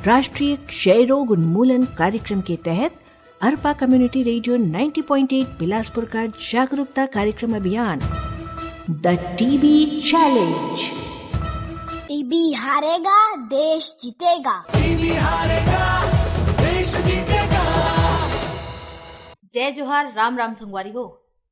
राष्ट्रीय क्षय रोग उन्मूलन कार्यक्रम के तहत अरपा कम्युनिटी रेडियो 90.8 बिलासपुर का जागरूकता कार्यक्रम अभियान द टीबी चैलेंज। टीबी हारेगा देश जीतेगा। टीबी हारेगा देश जीतेगा। जय जोहार, राम राम संगवारी हो।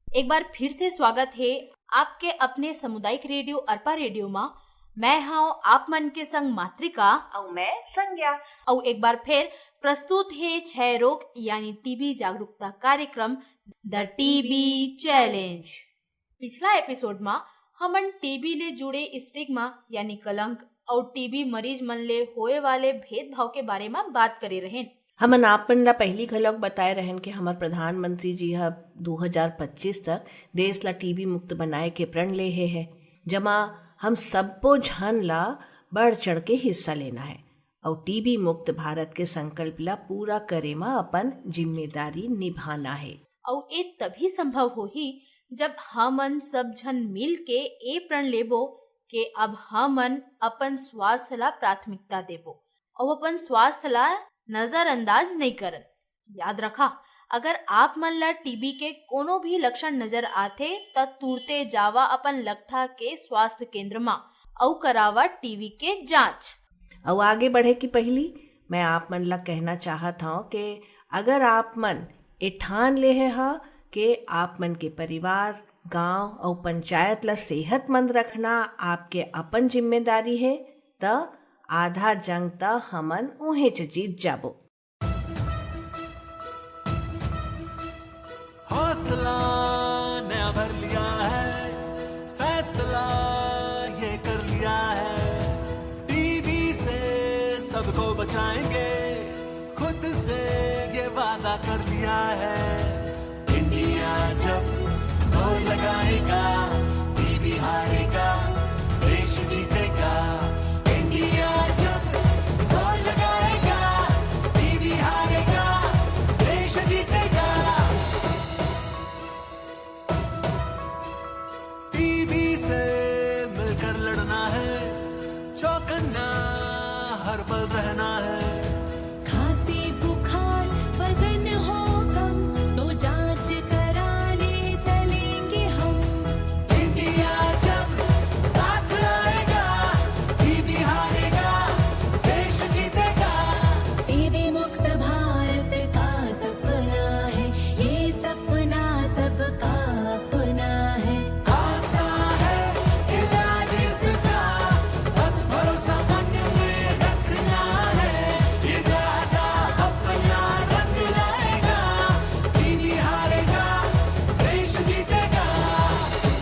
एक बार फिर से स्वागत है आपके अपने सामुदायिक रेडियो अरपा रेडियो में। मैं हूँ आप मन के संग मातृका और मैं संज्ञा। और एक बार फिर प्रस्तुत है क्षय रोग यानी टीबी जागरूकता कार्यक्रम द टीबी चैलेंज। पिछला एपिसोड में हमन टीबी ले जुड़े स्टिग्मा यानी कलंक और टीबी मरीज मन ले होए वाले भेदभाव के बारे में बात करे रहे। हमन आपन ला पहली घलोक बताए रहन कि हमार प्रधानमंत्री जी ह 2025 तक देश ला टीबी मुक्त बनाए के प्रण ले है, जमा हम सबो झन ला बढ़ चढ़ के हिस्सा लेना है और टीबी मुक्त भारत के संकल्प ला पूरा करे में अपन जिम्मेदारी निभाना है। और ये तभी संभव होही जब हमन सब झन मिल के ए प्रण लेबो कि अब हमन अपन स्वास्थ्य ला प्राथमिकता देबो और अपन स्वास्थ्य ला नजरअंदाज नहीं करन। याद रखा, अगर आप मन ला टीबी के कोनो भी लक्षण नजर आते त तुरते जावा अपन लखठा के स्वास्थ्य केंद्र में और करावा टीबी के जांच। और आगे बढ़े की पहली मैं आप मन ला कहना चाहत हूँ कि अगर आप मन ए ठान ले है कि आप मन के परिवार, गांव और पंचायत ला सेहतमंद रखना आपके अपन जिम्मेदारी है त आधा जंग त हमन उहे च जीत जाबो। हौसला नया भर लिया है, फैसला ये कर लिया है। टीबी से सबको बचाएंगे, खुद से ये वादा कर लिया है। इंडिया जब जोर लगाएगा, टीबी हारेगा देश जीतेगा। इंडिया जब जोर लगाएगा, टीबी हारेगा देश जीतेगा। टीबी से मिलकर लड़ना है, चौकन्ना हर पल रहना है। खांसी बुखार वजन हो कम तो जांच कराने चलेंगे हम। इंडिया जब साथ आएगा, टीबी हारेगा देश जीतेगा। टीबी मुक्त भारत का सपना है, ये सपना सबका अपना है। आसान है इलाज इसका, बस भरोसा मन में रखना है। इरादा अपना रंग लाएगा, टीबी हारेगा देश जीतेगा।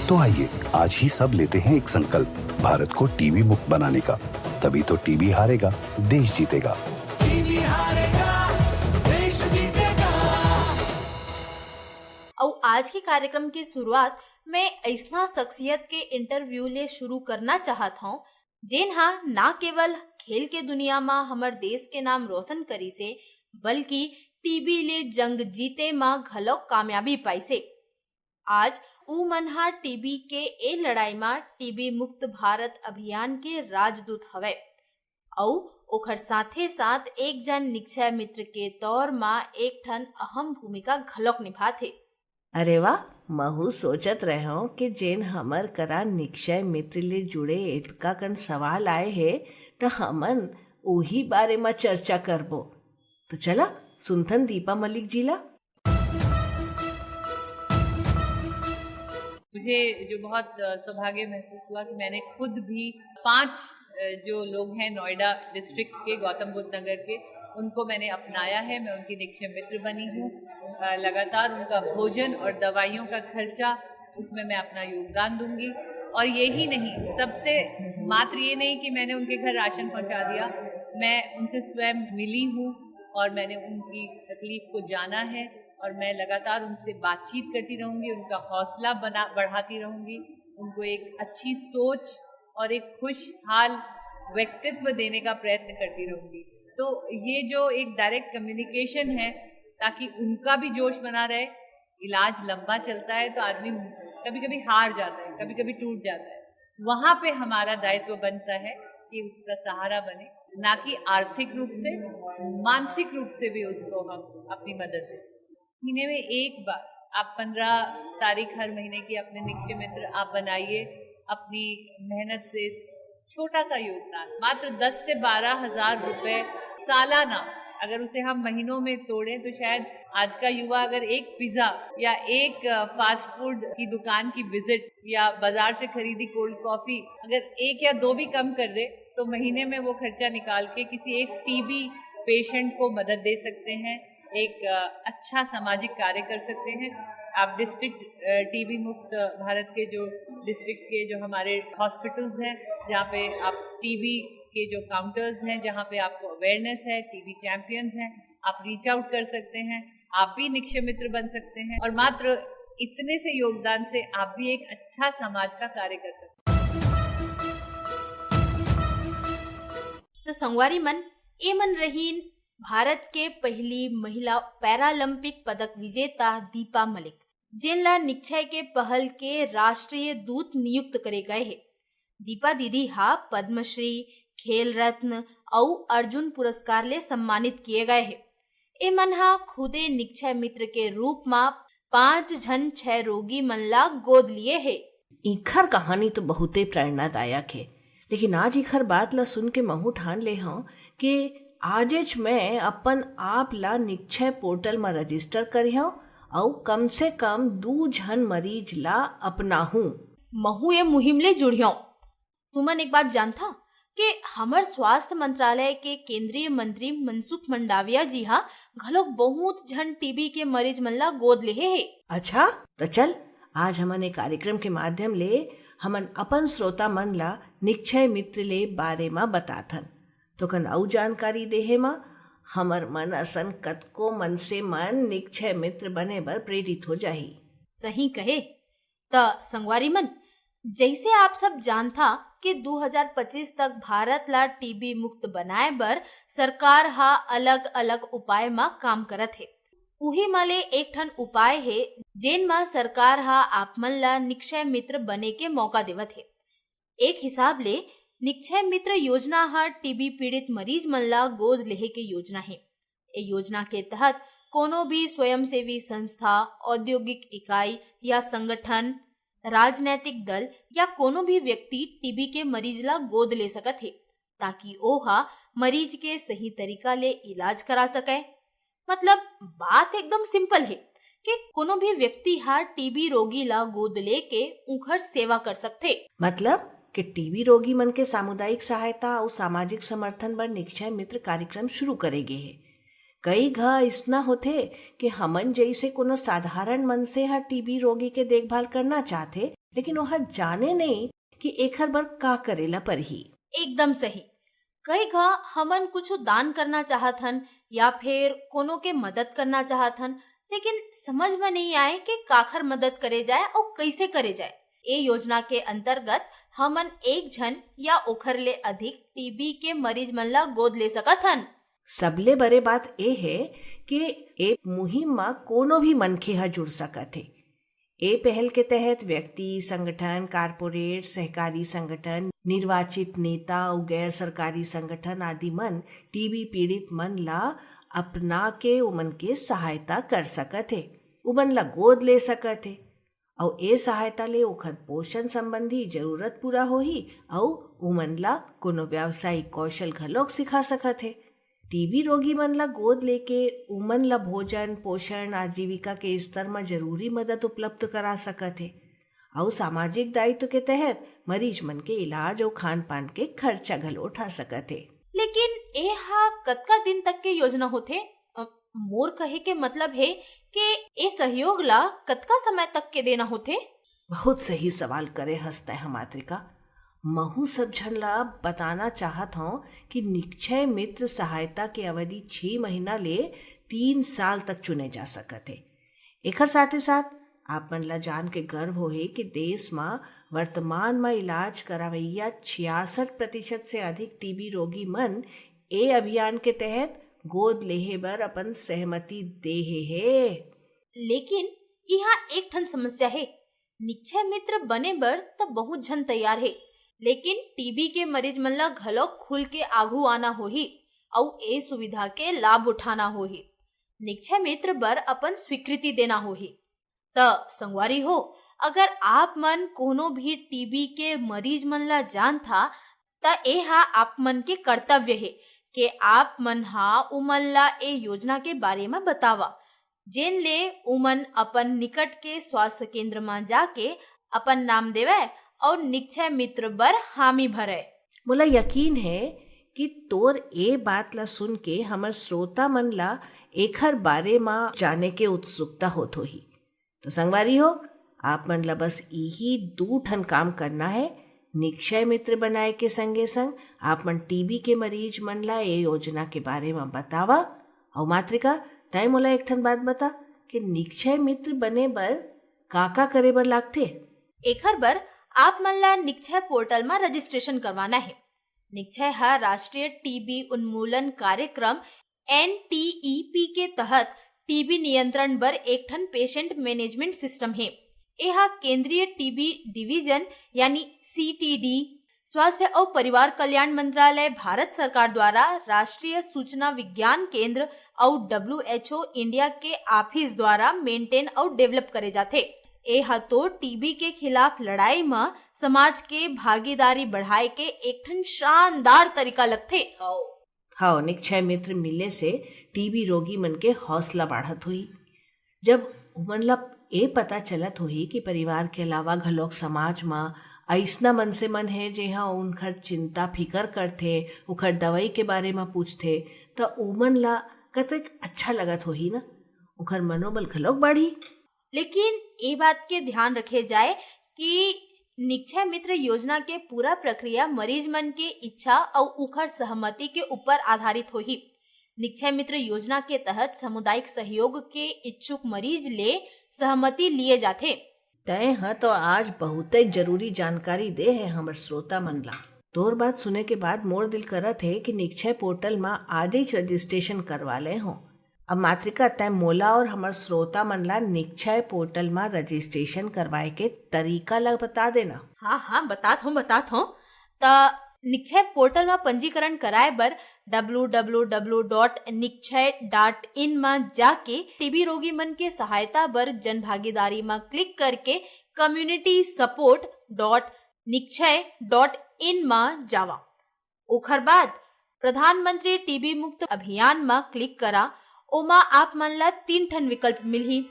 तो आइए आज ही सब लेते हैं एक संकल्प भारत को टीबी मुक्त बनाने का। तभी तो टीबी हारेगा देश जीतेगा। टीबी हारेगा देश जीतेगा। और आज के कार्यक्रम की शुरुआत मैं ऐसा शख्सियत के इंटरव्यू ले शुरू करना चाहत हूँ जिन्हा ना केवल खेल के दुनिया में हमर देश के नाम रोशन करी से, बल्कि टीबी ले जंग जीते में घलोक कामयाबी पाई से। आज ऊ मनहा टीबी के ए लड़ाई में टीबी मुक्त भारत अभियान के राजदूत हवे और ओखर साथे साथ एक जन निक्षय मित्र के तौर में एक ठन अहम भूमिका घलोक निभाथे। अरे वाह, महू सोचत रहो कि जेन हमर करा निक्षय मित्र ले जुड़े इतका कन सवाल आए है तो हमन उही बारे में चर्चा करबो। तो चला सुनथन दीपा मलिक जी ला। मुझे जो बहुत सौभाग्य महसूस हुआ कि मैंने खुद भी 5 जो लोग हैं नोएडा डिस्ट्रिक्ट के, गौतम बुद्ध नगर के, उनको मैंने अपनाया है। मैं उनकी निक्षय मित्र बनी हूँ। लगातार उनका भोजन और दवाइयों का खर्चा, उसमें मैं अपना योगदान दूंगी। और यही नहीं, सबसे मात्र ये नहीं कि मैंने उनके घर राशन पहुँचा दिया, मैं उनसे स्वयं मिली हूँ और मैंने उनकी तकलीफ को जाना है और मैं लगातार उनसे बातचीत करती रहूँगी, उनका हौसला बढ़ाती रहूँगी, उनको एक अच्छी सोच और एक खुशहाल व्यक्तित्व देने का प्रयत्न करती रहूँगी। तो ये जो एक डायरेक्ट कम्युनिकेशन है, ताकि उनका भी जोश बना रहे। इलाज लंबा चलता है तो आदमी कभी कभी हार जाता है, कभी कभी टूट जाता है। वहाँ पे हमारा दायित्व बनता है कि उसका सहारा बने, ना कि आर्थिक रूप से, मानसिक रूप से भी उसको हम अपनी मदद दें। महीने में एक बार आप 15 तारीख हर महीने की अपने निक्षय मित्र आप बनाइए, अपनी मेहनत से छोटा सा योगदान, मात्र 10 से 12 हजार रुपए सालाना, अगर उसे हम महीनों में तोड़ें तो शायद आज का युवा अगर एक पिज्जा या एक फास्ट फूड की दुकान की विजिट या बाजार से खरीदी कोल्ड कॉफी अगर एक या दो भी कम कर दे तो महीने में वो खर्चा निकाल के किसी एक टीबी पेशेंट को मदद दे सकते हैं, एक अच्छा सामाजिक कार्य कर सकते हैं। आप डिस्ट्रिक्ट टीबी मुक्त भारत के जो डिस्ट्रिक्ट के जो हमारे हॉस्पिटल्स हैं, जहाँ पे आप टीबी के जो काउंटर्स हैं, जहाँ पे आपको अवेयरनेस है, टीबी चैंपियंस हैं, आप रीच आउट कर सकते हैं, आप भी निक्षय मित्र बन सकते हैं और मात्र इतने से योगदान से आप भी एक अच्छा समाज का कार्य कर सकते हैं। तो संगवारी मन ए मन रहीन भारत के पहली महिला पैरालंपिक पदक विजेता दीपा मलिक, जिनला निक्षय के पहल के राष्ट्रीय दूत नियुक्त करे गए है। दीपा दीदी हा पद्मश्री, खेल रत्न और अर्जुन पुरस्कार ले सम्मानित किए गए है। ए मन हा खुदे निक्षय मित्र के रूप में 5 जन 6 रोगी मन ला गोद लिए है। इखर कहानी तो बहुते प्रेरणादायक है, लेकिन आज इखर बात ला सुन के महू ठान ले हूँ कि आजेच मैं अपन आप ला निक्षय पोर्टल में रजिस्टर करियो और कम से कम 2 जन मरीज ला अपना हूँ। महू ये मुहिम ले जुड़ियो। तुमन एक बात जानता कि हमर स्वास्थ्य मंत्रालय के केंद्रीय मंत्री मनसुख मंडाविया जी हा घलोक बहुत जन टीबी के मरीज मन ला गोद ले है। अच्छा, तो चल आज हमने कार्यक्रम के माध्यम ले हमन अपन श्रोता मन ला निक्षय मित्र ले बारे में बताथन, तो कन और जानकारी देहे मा हमर मन असन कतको मन से मन निक्षय मित्र बने बर प्रेरित हो जाही। सही कहे। त संगवारी मन, जैसे आप सब जानता कि 2025 तक भारत ला टीबी मुक्त बनाए बर सरकार हा अलग अलग उपाय मा काम करत है। उही माले एक ठन उपाय है जेन मा सरकार हा आपमन ला निक्षय मित्र बने के मौका देवत है। एक हिसाब ले निक्षय मित्र योजना हा टीबी पीड़ित मरीज मन ला गोद लेहे के योजना है। ए योजना के तहत कोनो भी स्वयंसेवी संस्था, औद्योगिक इकाई या संगठन, राजनैतिक दल या कोनो भी व्यक्ति टीबी के मरीज ला गोद ले सकत है, ताकि ओहा मरीज के सही तरीका ले इलाज करा सके। मतलब बात एकदम सिंपल है कि कोनो भी व्यक्ति हा टीबी रोगी ला गोद लेके उनकर सेवा कर सकते। मतलब कि टीबी रोगी मन के सामुदायिक सहायता और सामाजिक समर्थन बर निक्षय मित्र कार्यक्रम शुरू करेगे है। कई घा इसना होथे कि हमन जैसे कोनो साधारण मन से हर टीबी रोगी के देखभाल करना चाहते, लेकिन वह जाने नहीं कि एखर बर का करेला परही। एकदम सही। कई घा हमन कुछ दान करना चाहत हन या फिर कोनो के मदद करना चाहत हन, लेकिन समझ में नहीं आए कि काखर मदद करे जाए और कैसे करे जाए। ए योजना के अंतर्गत हमन 1 जन या ओखर ले अधिक टीबी के मरीज मन ला गोद ले सकत हन। सबले बड़े बात ए है कि ए मुहिम में कोनो भी मनखे हा जुड़ सकत है। ए पहल के तहत व्यक्ति, संगठन, कारपोरेट, सहकारी संगठन, निर्वाचित नेता और गैर सरकारी संगठन आदि मन टीबी पीड़ित मन ला अपना के उमन के सहायता कर सकत है, उमन ला गोद ले सकत है और ए सहायता ले ओखर पोषण संबंधी जरूरत पूरा होही और उमन ला कोनो व्यावसायिक कौशल घलोक सिखा सकत है। टीबी रोगी मन ला गोद लेके उमन ला भोजन, पोषण, आजीविका के स्तर में जरूरी मदद उपलब्ध करा सकत है और सामाजिक दायित्व के तहत मरीज मन के इलाज और खान पान के खर्चा घलो उठा सकत है। लेकिन ए हा कतका दिन तक के योजना होथे? मोर कहे के मतलब है कि ए सहयोग ला कतका समय तक के देना होथे? बहुत सही सवाल करे हंसता है मातृका। महू सब झन ला बताना चाहत हूँ कि निक्षय मित्र सहायता के अवधि 6 महीना ले 3 साल तक चुने जा सकत है। एकर साथ ही साथ आप मन ला जान के गर्व होहे कि देश में वर्तमान में इलाज करावैया 66% से अधिक टीबी रोगी मन ए अभियान के तहत गोद लेहे बर अपन सहमति देहे है। लेकिन यहाँ एक ठन समस्या है। निक्षय मित्र बने बर तो बहुत जन तैयार है, लेकिन टीबी के मरीज मन ला घलोक खुल के आघू आना होही और ए सुविधा के लाभ उठाना होही। निक्षय मित्र बर अपन स्वीकृति देना होही। त संगवारी हो, अगर आप मन कोनो भी टीबी के मरीज मन ला जान था त ए हा आप मन के कर्तव्य है कि आप मन हा उमन ला ए योजना के बारे में बतावा, जेन ले उमन अपन निकट के स्वास्थ्य केंद्र में जाके अपन नाम देवे और निक्षय मित्र बर हामी भरे। मोला यकीन है कि तोर ए बात ला सुन के हमर श्रोता मन ला एखर बारे में जाने के उत्सुकता होत होही। तो संगवारी हो, आप मन ला बस यही 2 ठन काम करना है। निक्षय मित्र बनाए के संगे संग आप मन टीबी के मरीज मन ला ए योजना के बारे में बतावा। और मातृका, तय मोला एक ठन बात बता कि निक्षय मित्र बने बर का करे बर लागथे? एखर बर आप मन ला निक्षय पोर्टल में रजिस्ट्रेशन करवाना है। निक्षय हा राष्ट्रीय टीबी उन्मूलन कार्यक्रम NTEP के तहत टीबी नियंत्रण बर एक ठन पेशेंट मैनेजमेंट सिस्टम है। यह केंद्रीय टीबी डिवीजन यानी CTD, स्वास्थ्य और परिवार कल्याण मंत्रालय भारत सरकार द्वारा राष्ट्रीय सूचना विज्ञान केंद्र और WHO इंडिया के ऑफिस द्वारा मेंटेन और डेवलप करे जाते। यह तो टीबी के खिलाफ लड़ाई में समाज के भागीदारी बढ़ाए के एक ठन शानदार तरीका लगथे। हाँ, निक्षय मित्र मिले से टीबी रोगी मन के हौसला बढ़त हुई। जब उमन ला ए पता चलत होही कि परिवार के अलावा घलोक समाज में ऐसना मन से मन है जेहा उनखर चिंता फिकर करथे, उखर दवाई के बारे में पूछथे, तो उमन ला कतक अच्छा लगत होही ना, उखर मनोबल घलोक बढ़ी। लेकिन ये बात के ध्यान रखे जाए कि निक्षय मित्र योजना के पूरा प्रक्रिया मरीज मन के इच्छा और उखर सहमति के ऊपर आधारित होही। निक्षय मित्र योजना के तहत सामुदायिक सहयोग के इच्छुक मरीज ले सहमति लिए जाते। तय ह तो आज बहुत जरूरी जानकारी दे है हमर श्रोता मन ला। तोर बात सुने के बाद मोर दिल करत है कि निक्षय पोर्टल में आज ही रजिस्ट्रेशन करवा ले हो। अब मातृका, तय मोला और हमर श्रोता मन ला निक्षय पोर्टल में रजिस्ट्रेशन करवाए के तरीका ला बता देना। हाँ, बतात हूँ। त निक्षय पोर्टल में पंजीकरण कराए बर www.nikchay.in में जाके टीबी रोगी मन के सहायता बर जन भागीदारी में क्लिक करके community.support.nikchay.in में जावा। ओखर बाद प्रधानमंत्री टीबी मुक्त अभियान में क्लिक करा। ओमा आप मन ला 3 ठन विकल्प मिलही,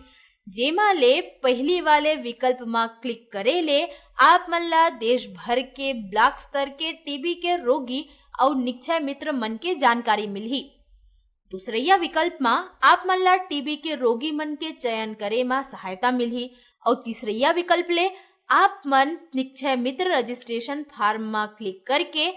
जेमा ले पहली वाले विकल्प में क्लिक करे ले आप मन ला देश भर के ब्लॉक स्तर के टीबी के रोगी और निक्षय मित्र मन के जानकारी मिलही। दूसरैया विकल्प में आप मन ला टीबी के रोगी मन के चयन करे में सहायता मिलही। और तीसरैया विकल्प ले आप मन निक्षय मित्र रजिस्ट्रेशन फॉर्म में क्लिक करके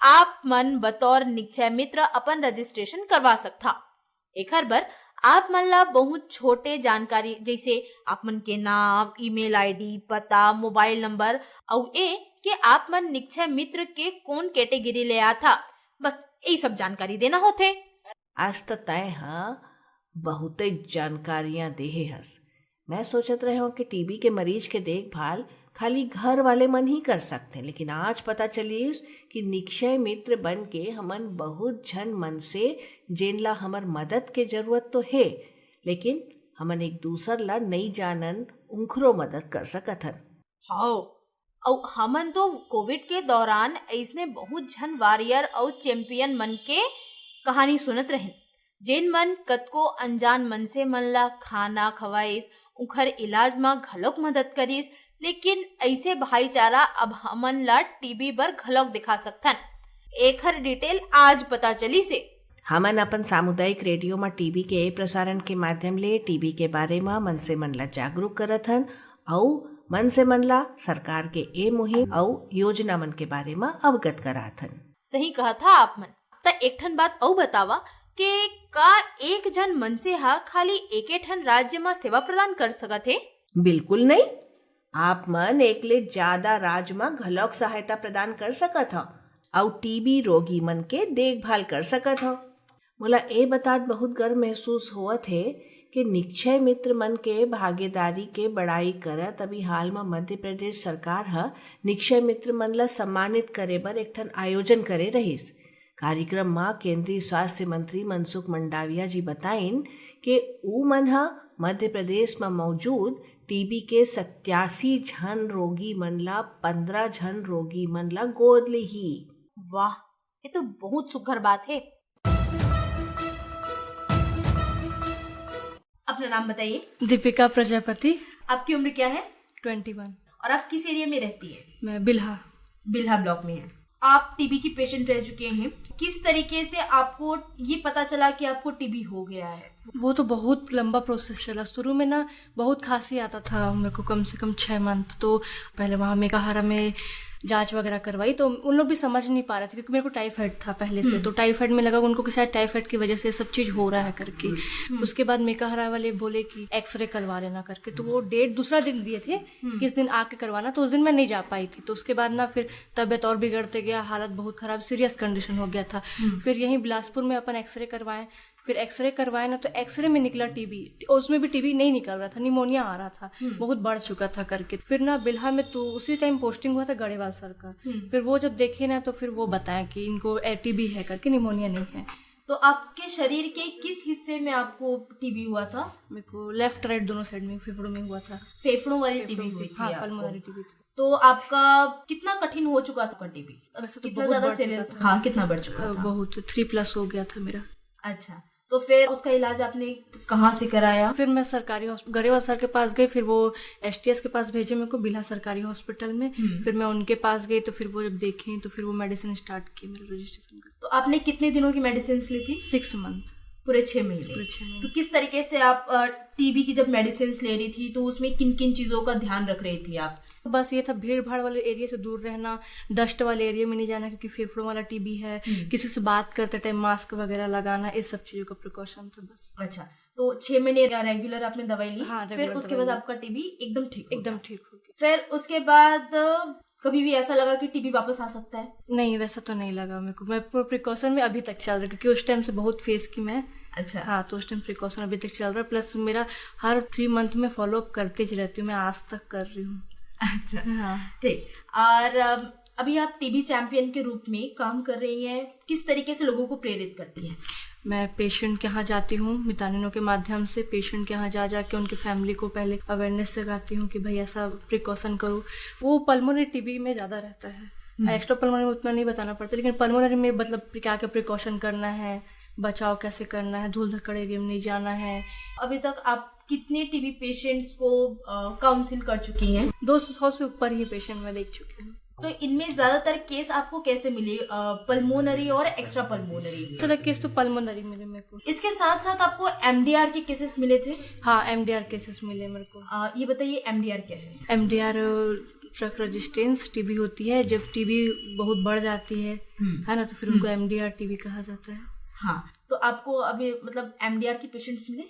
आप मन बतौर निक्षय मित्र अपन रजिस्ट्रेशन करवा सकता। एखर बर आप मन ला बहुत छोटे जानकारी जैसे आप मन के नाम, ईमेल आईडी, पता, मोबाइल नंबर और ए कि आप मन निक्षय मित्र के कौन कैटेगरी ले आता, बस यही सब जानकारी देना होते। आज तो तय हाँ बहुत जानकारियां देहे हस। मैं सोचत रहे हूँ कि टीबी के मरीज के देखभाल खाली घर वाले मन ही कर सकते, लेकिन आज पता चलीस कि निक्षय मित्र बन के हमन बहुत जन मन से जेन ला हमर मदद के जरूरत तो है, लेकिन हमन एक दूसर ला नहीं जानन उनखरो मदद कर सकत हन। हाँ, और हमन तो कोविड के दौरान ऐसने बहुत जन वॉरियर और चैंपियन मन के कहानी सुनत रहे, जेन मन कतको अनजान मन से मन ला खाना खवाइस, उखर इलाज में घलोक मदद करिस। लेकिन ऐसे भाईचारा अब हमन ला टीबी बर घलोक दिखा सकथन। एखर डिटेल आज पता चली से हमन अपन सामुदायिक रेडियो में टीबी के प्रसारण के माध्यम ले टीबी के बारे में मन से मन ला जागरूक करत हन और मन से मन ला सरकार के ए मुहिम और योजना मन के बारे में अवगत करात हन। सही कहा था आप मन। त एक ठन बात और बतावा कि का एक जन मन से हा खाली एक ठन राज्य में सेवा प्रदान कर सकत है? बिल्कुल नहीं, आप मन एक ले ज्यादा राज्य में घलोक सहायता प्रदान कर सकत हो और टीबी रोगी मन के देखभाल कर सकत हो। मोला ए बात बहुत गर्व महसूस होत है कि निक्षय मित्र मन के भागीदारी के बड़ाई करत अभी हाल में मध्य प्रदेश सरकार ह निक्षय मित्र मन ला सम्मानित करे बर एक ठन आयोजन करे रहिस। कार्यक्रम में केंद्रीय स्वास्थ्य मंत्री मनसुख मंडाविया जी बताइन कि ऊ मन ह मध्य प्रदेश में मौजूद टीबी के 87 झन रोगी मन ला 15 झन रोगी मन ला गोद लिही। वाह, ये तो बहुत सुखर बात है। अपना नाम बताइए। दीपिका प्रजापति। आपकी उम्र क्या है? 21। और आप किस एरिया में रहती है? मैं बिल्हा ब्लॉक में है। आप टीबी की पेशेंट रह चुके हैं, किस तरीके से आपको ये पता चला कि आपको टीबी हो गया है? वो तो बहुत लंबा प्रोसेस चला। शुरू में ना बहुत खांसी आता था मेरे को, कम से कम 6 मंथ। तो पहले वहाँ मेकाहारा में जांच वगैरह करवाई, तो उन लोग भी समझ नहीं पा रहे थे क्योंकि मेरे को टाइफाइड था पहले से। तो टाइफाइड में लगा उनको कि शायद टाइफाइड की वजह से सब चीज़ हो रहा है करके। उसके बाद मेकाहारा वाले बोले कि एक्सरे करवा लेना करके, तो वो डेट दूसरा दिन दिए थे किस दिन आके करवाना, तो उस दिन मैं नहीं जा पाई थी। तो उसके बाद ना फिर तबीयत और बिगड़ते गया, हालत बहुत ख़राब, सीरियस कंडीशन हो गया था। फिर यहीं बिलासपुर में अपन एक्सरे करवाएं। फिर एक्सरे करवाए ना, तो एक्सरे में निकला टीबी। उसमें भी टीबी नहीं निकल रहा था, निमोनिया आ रहा था, बहुत बढ़ चुका था करके। फिर ना बिल्हा में तो उसी टाइम पोस्टिंग हुआ था गढ़ेवाल सर का। फिर वो जब देखे ना, तो फिर वो बताया कि इनको टीबी है करके, निमोनिया नहीं है। तो आपके शरीर के किस हिस्से में आपको टीबी हुआ था? मेरे को लेफ्ट राइट दोनों साइड में, फेफड़ों में हुआ था। फेफड़ों वाली टीबी हुई थी? हाँ, आपको? पल्मोनरी टीबी थी। तो आपका कितना कठिन हो चुका था टीबी? वैसे तो कितना बहुत ज्यादा बढ़ सीरियस? चुका था। हाँ, कितना बढ़ चुका था? बहुत 3+ हो गया था मेरा। अच्छा, तो फिर उसका इलाज आपने कहाँ से कराया? फिर मैं सरकारी गढ़ेवाल सर के पास गई, फिर वो STS के पास भेजे मेरे को, बिल्हा सरकारी हॉस्पिटल में। फिर मैं उनके पास गई, तो फिर वो जब देखे तो फिर वो मेडिसिन स्टार्ट की मेरा रजिस्ट्रेशन का। तो आपने कितने दिनों की मेडिसिन ली थी? 6 मंथ। पूरे 6 महीने। पूरे 6 महीने। तो किस तरीके से आप टीबी की जब मेडिसिन ले रही थी, तो उसमें किन किन चीजों का ध्यान रख रही थी आप? बस ये था, भीड़ भाड़ वाले एरिया से दूर रहना, डस्ट वाले एरिया में नहीं जाना क्योंकि फेफड़ों वाला टीबी है। किसी से बात करते टाइम मास्क वगैरह लगाना, इस सब चीजों का प्रिकॉशन था बस। अच्छा, तो 6 महीने रेगुलर आपने दवाई ली? हाँ, फिर रेगुलर उसके दवाई बाद ली। आपका टीबी एकदम ठीक हो गया। फिर उसके बाद कभी भी ऐसा लगा कि टीबी वापस आ सकता है? नहीं, वैसा तो नहीं लगा मेरे को। मैं प्रिकॉशन में अभी तक चल रहा, क्योंकि उस टाइम से बहुत फेस की मैं। अच्छा। हाँ, तो उस टाइम प्रिकॉशन अभी तक चल रहा है। प्लस मेरा हर 3 मंथ में फॉलोअप करते ही रहती हूँ, मैं आज तक कर रही हूँ। अच्छा, हाँ, ठीक। और अभी आप टीबी चैंपियन के रूप में काम कर रही हैं, किस तरीके से लोगों को प्रेरित करती हैं? मैं पेशेंट के यहाँ जाती हूँ, मितानिनों के माध्यम से पेशेंट के यहाँ जा जाके उनकी फैमिली को पहले अवेयरनेस जगाती हूँ कि भाई ऐसा प्रिकॉशन करो। वो पल्मोनरी टीबी में ज़्यादा रहता है, एक्स्ट्रा पल्मोनरी में उतना नहीं बताना पड़ता, लेकिन पल्मोनरी में मतलब क्या क्या प्रिकॉशन करना है, बचाव कैसे करना है, धूल धक्कड़ एरिया में नहीं जाना है। अभी तक आप कितने टीबी पेशेंट्स को काउंसिल कर चुकी हैं? 200 से ऊपर ही पेशेंट मैं देख चुकी हूँ। तो इनमें ज्यादातर केस आपको कैसे मिले, पल्मोनरी और एक्स्ट्रा पल्मोनरी? चलो, केस तो पल्मोनरी मिले मेरे को। इसके साथ साथ आपको MDR के केसेस मिले थे? हाँ, MDR केसेस मिले मेरे को। ये बताइए MDR क्या है? MDR ड्रग रेजिस्टेंस टीबी होती है, जब टीबी बहुत बढ़ जाती है ना, तो फिर उनको MDR टीबी कहा जाता है। हाँ, तो आपको अभी मतलब MDR के पेशेंट्स मिले?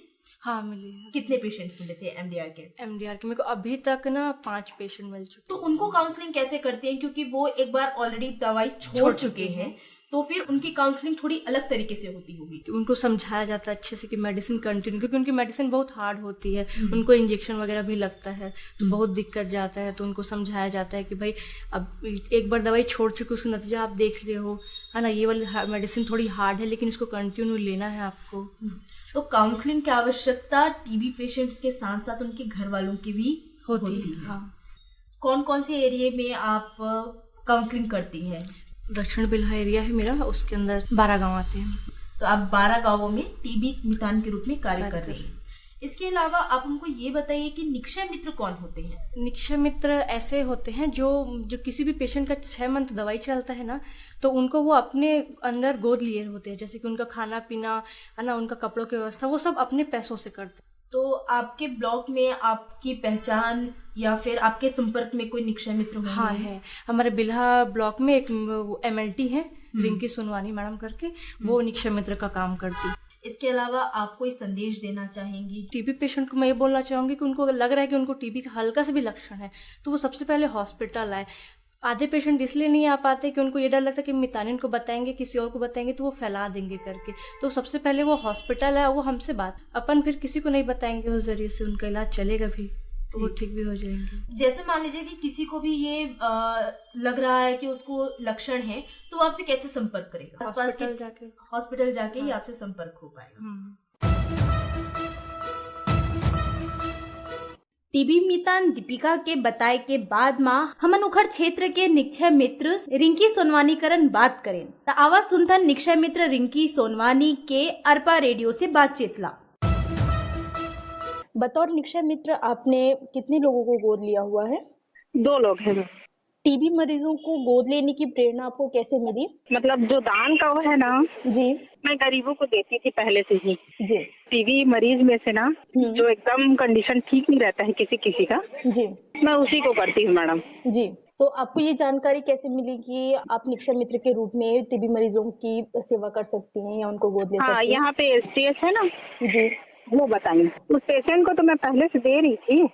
हाँ, मिले हैं। कितने पेशेंट्स मिले थे MDR के? MDR के मेरे को अभी तक ना 5 पेशेंट मिल चुके। तो उनको काउंसलिंग कैसे करते हैं, क्योंकि वो एक बार ऑलरेडी दवाई छोड़ चुके हैं, तो फिर उनकी काउंसलिंग थोड़ी अलग तरीके से होती होगी? उनको समझाया जाता है अच्छे से कि मेडिसिन कंटिन्यू, क्योंकि उनकी मेडिसिन बहुत हार्ड होती है, उनको इंजेक्शन वगैरह भी लगता है, तो बहुत दिक्कत जाता है। तो उनको समझाया जाता है कि भाई अब एक बार दवाई छोड़ चुके, उसका नतीजा आप देख रहे हो, है ना, ये वाली मेडिसिन थोड़ी हार्ड है, लेकिन इसको कंटिन्यू लेना है आपको। तो काउंसलिंग की आवश्यकता टीबी पेशेंट्स के साथ साथ उनके घर वालों की भी होती है। हाँ। कौन कौन से एरिया में आप काउंसलिंग करती हैं? दक्षिण बिल्हा एरिया है मेरा, उसके अंदर 12 गांव आते हैं। तो आप 12 गांवों में टीबी मितान के रूप में कार्य कर रही हैं। इसके अलावा आप हमको ये बताइए कि निक्षय मित्र कौन होते हैं? निक्षय मित्र ऐसे होते हैं जो किसी भी पेशेंट का 6 मंथ दवाई चलता है ना, तो उनको वो अपने अंदर गोद लिए होते हैं, जैसे कि उनका खाना पीना है ना, उनका कपड़ों की व्यवस्था, वो सब अपने पैसों से करते हैं। तो आपके ब्लॉक में आपकी पहचान या फिर आपके संपर्क में कोई निक्षय मित्र होंगे? हाँ, है। हमारे बिल्हा ब्लॉक में एक MLT है, रिंकी सोनवानी मैडम करके, वो निक्षय मित्र का काम करती है। इसके अलावा आप कोई संदेश देना चाहेंगी? टीबी पेशेंट को मैं ये बोलना चाहूँगी कि उनको लग रहा है कि उनको टीबी का हल्का से भी लक्षण है, तो वो सबसे पहले हॉस्पिटल आए। आधे पेशेंट इसलिए नहीं आ पाते कि उनको ये डर लगता है कि मितानिन को बताएंगे, किसी और को बताएंगे तो वो फैला देंगे करके। तो सबसे पहले वो हॉस्पिटल है, वो हमसे बात, अपन फिर किसी को नहीं बताएंगे, उस जरिए से उनका इलाज चलेगा भी, तो वो ठीक भी हो जाएंगे। जैसे मान लीजिए कि किसी को भी ये लग रहा है कि उसको लक्षण है, तो वो आपसे कैसे संपर्क करेगा? हॉस्पिटल जाके ही आपसे संपर्क हो पाएगा। टीबी मितान दीपिका के बताए के बाद माँ हमन उखर क्षेत्र के निक्षय मित्र रिंकी सोनवानी करन बात करें त आवाज सुनथन निक्षय मित्र रिंकी सोनवानी के अरपा रेडियो से बातचीत ला। बतौर निक्षय मित्र आपने कितने लोगों को गोद लिया हुआ है? 2 लोग हैं। टीबी मरीजों को गोद लेने की प्रेरणा आपको कैसे मिली? मतलब जो दान का वो है ना जी, मैं गरीबों को देती थी पहले से ही जी। टीबी मरीज में से ना जो एकदम कंडीशन ठीक नहीं रहता है किसी का जी, मैं उसी को करती हूँ मैडम जी। तो आपको ये जानकारी कैसे मिली कि आप निक्षय मित्र के रूप में टीबी मरीजों की सेवा कर सकती हैं या उनको गोद ले सकती हैं? यहाँ पे STS है ना जी, वो बताई। उस पेशेंट को तो मैं पहले से दे रही थी,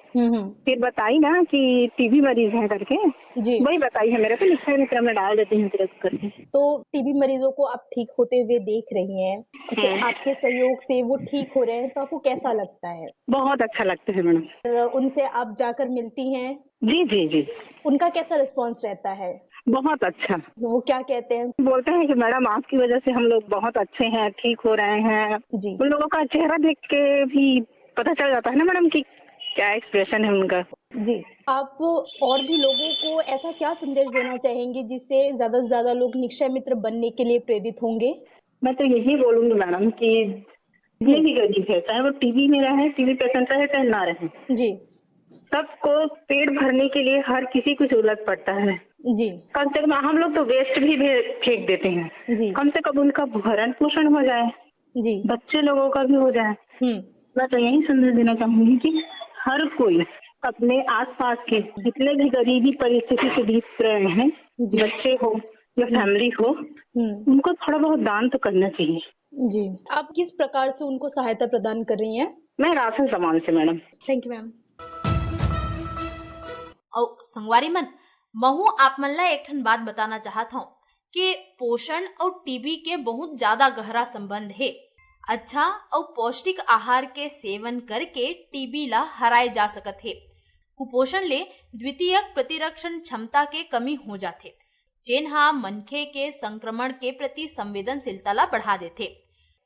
फिर बताई ना कि टीबी मरीज है करके, जी, वही बताई है मेरे को। निक्षय मित्र में डाल देती हूँ तुरंत करके। तो टीबी मरीजों को आप ठीक होते हुए देख रही हैं, तो आपके सहयोग से वो ठीक हो रहे हैं, तो आपको कैसा लगता है? बहुत अच्छा लगता है मैडम। उनसे आप जाकर मिलती हैं? जी जी जी। उनका कैसा रिस्पॉन्स रहता है? बहुत अच्छा। वो क्या कहते हैं? बोलते हैं कि मैडम आपकी वजह से हम लोग बहुत अच्छे हैं, ठीक हो रहे हैं। जी। उन लोगों का चेहरा देख के भी पता चल जाता है ना मैडम कि क्या एक्सप्रेशन है उनका। जी। आप और भी लोगों को ऐसा क्या संदेश देना चाहेंगे जिससे ज्यादा से ज्यादा लोग निक्षय मित्र बनने के लिए प्रेरित होंगे? मैं तो यही बोलूंगी मैडम कि जितने भी गरीब है, चाहे वो टीबी में रहे, टीबी पेशेंट रहे चाहे ना रहे, जी, सबको पेट भरने के लिए हर किसी को जरूरत पड़ता है। जी। कम से कम हम लोग तो वेस्ट भी फेंक देते हैं, जी, कम से कम उनका भरण पोषण हो जाए, जी, बच्चे लोगों का भी हो जाए। मैं तो यही संदेश देना चाहूंगी कि हर कोई अपने आसपास के जितने भी गरीबी परिस्थिति से बीत रहे हैं, बच्चे हो या फैमिली हो, उनको थोड़ा बहुत दान तो करना चाहिए। जी। आप किस प्रकार से उनको सहायता प्रदान कर रही हैं? मैं राशन सामान से मैडम। Thank you ma'am. और संगवारी मन महू आप मन ला एक ठन बात बताना चाहत हूँ कि पोषण और टीबी के बहुत ज्यादा गहरा संबंध है। अच्छा और पौष्टिक आहार के सेवन करके टीबी ला हराए जा सकत है। कुपोषण ले द्वितीयक प्रतिरक्षण क्षमता के कमी हो जाथे, जेनहा मनखे के संक्रमण के प्रति संवेदनशीलता ला बढ़ा देथे।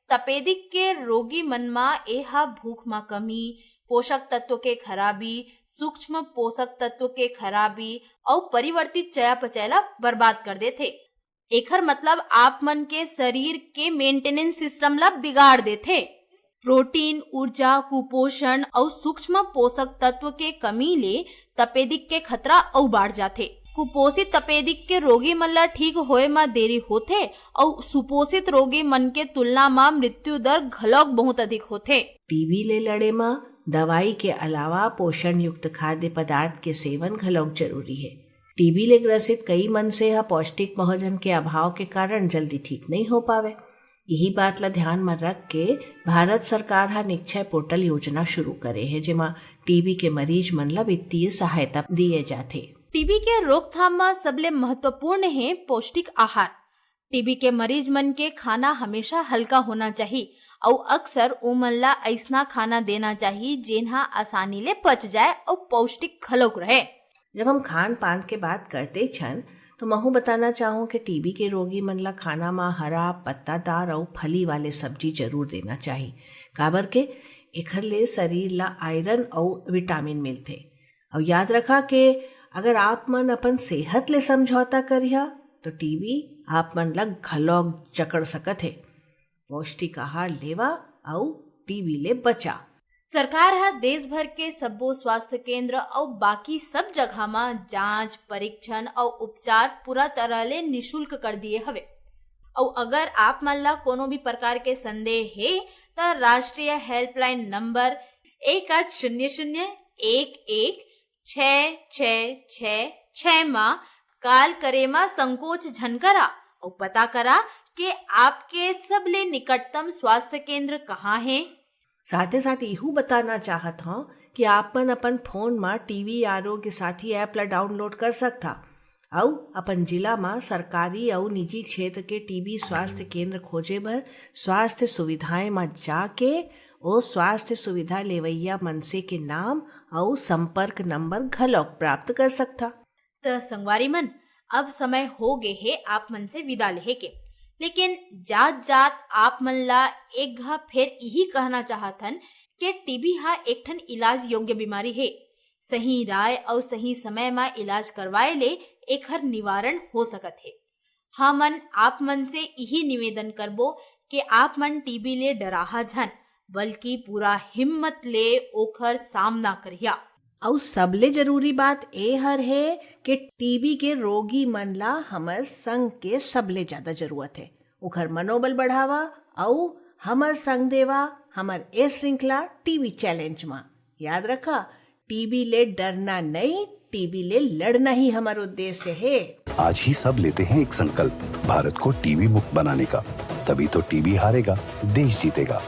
तपेदिक के रोगी मन मा एहा भूख मा कमी, पोषक तत्व के खराबी, सूक्ष्म पोषक तत्व के खराबी और परिवर्तित चयापचय ला बर्बाद कर देथे। एखर मतलब आप मन के शरीर के मेंटेनेंस सिस्टम ला बिगाड़ देथे। प्रोटीन, ऊर्जा, कुपोषण और सूक्ष्म पोषक तत्व के कमी ले तपेदिक के खतरा और बढ़ जाथे। कुपोषित तपेदिक के रोगी मन ला ठीक होए में देरी होथे और सुपोषित रोगी मन के तुलना में मृत्यु दर घलोक बहुत अधिक होथे। टीबी ले लड़े में दवाई के अलावा पोषण युक्त खाद्य पदार्थ के सेवन घलोक जरूरी है। टीबी ले ग्रसित कई मन से यह पौष्टिक भोजन के अभाव के कारण जल्दी ठीक नहीं हो पावे। यही बात ला ध्यान में रख के भारत सरकार हा निक्षय पोर्टल योजना शुरू करे है, जेमा टीबी के मरीज मन ला वित्तीय सहायता दिए जाथे। टीबी के रोकथाम में सबले महत्वपूर्ण है पौष्टिक आहार। टीबी के मरीज मन के खाना हमेशा हल्का होना चाहिए और अक्सर ओमन ला ऐसना खाना देना चाहिए जेनहा आसानी ले पच जाए और पौष्टिक खलोक रहे। जब हम खान पान के बात करते छन तो महू बताना चाहूँ कि टीबी के रोगी मन ला खाना में हरा, पत्तादार और फली वाले सब्जी जरूर देना चाहिए, काबर के एखर ले शरीर ला आयरन और विटामिन मिलते। और याद रखा कि अगर आप मन अपन सेहत ले समझौता करिया तो टीबी आप मन ला घलोक जकड़ सकत है। पौष्टिक आहार लेवा और टीबी ले बचा। सरकार है देश भर के सब्बो स्वास्थ्य केंद्र और बाकी सब जगह में जांच, परीक्षण और उपचार पूरा तरह ले निशुल्क कर दिए हवे। और अगर आप मन ला कोनो भी प्रकार के संदेह है तो राष्ट्रीय हेल्पलाइन नंबर 1800-11-6666 में कॉल करे में संकोच झन करा और पता करा कि आपके सबले निकटतम स्वास्थ्य केंद्र कहाँ है। साथ ही साथ यहू बताना चाहत हूँ कि आप मन अपन फोन में टीवी आरोग्य साथी ऐप ला डाउनलोड कर सकता और अपन जिला में सरकारी और निजी क्षेत्र के टीबी स्वास्थ्य केंद्र खोजे भर स्वास्थ्य सुविधाएं में जाके ओ स्वास्थ्य सुविधा लेवैया मनसे के नाम और संपर्क नंबर घलोक प्राप्त कर सकता। तो संगवारी मन, अब समय हो गए है आप मन से विदा लेहे के, लेकिन जात जात आप मन ला एक घा फिर यही कहना चाहतन कि टीबी हा एक ठन इलाज योग्य बीमारी है। सही राय और सही समय में इलाज करवाए ले एकर निवारण हो सकत है। हमन आप मन से यही निवेदन करबो कि आप मन टीबी ले डराहा झन, बल्कि पूरा हिम्मत ले ओकर सामना करिया। और सबले जरूरी बात ए हर है कि टीबी के रोगी मन ला हमर संग के सबले ज्यादा जरूरत है। ओकर मनोबल बढ़ावा और हमर संग देवा हमर ए श्रृंखला टीबी चैलेंज में। याद रखा, टीबी ले डरना नहीं, टीबी ले लड़ना ही हमारा उद्देश्य है। आज ही सब लेते हैं एक संकल्प, भारत को टीबी मुक्त बनाने का। तभी तो टीबी हारेगा, देश जीतेगा।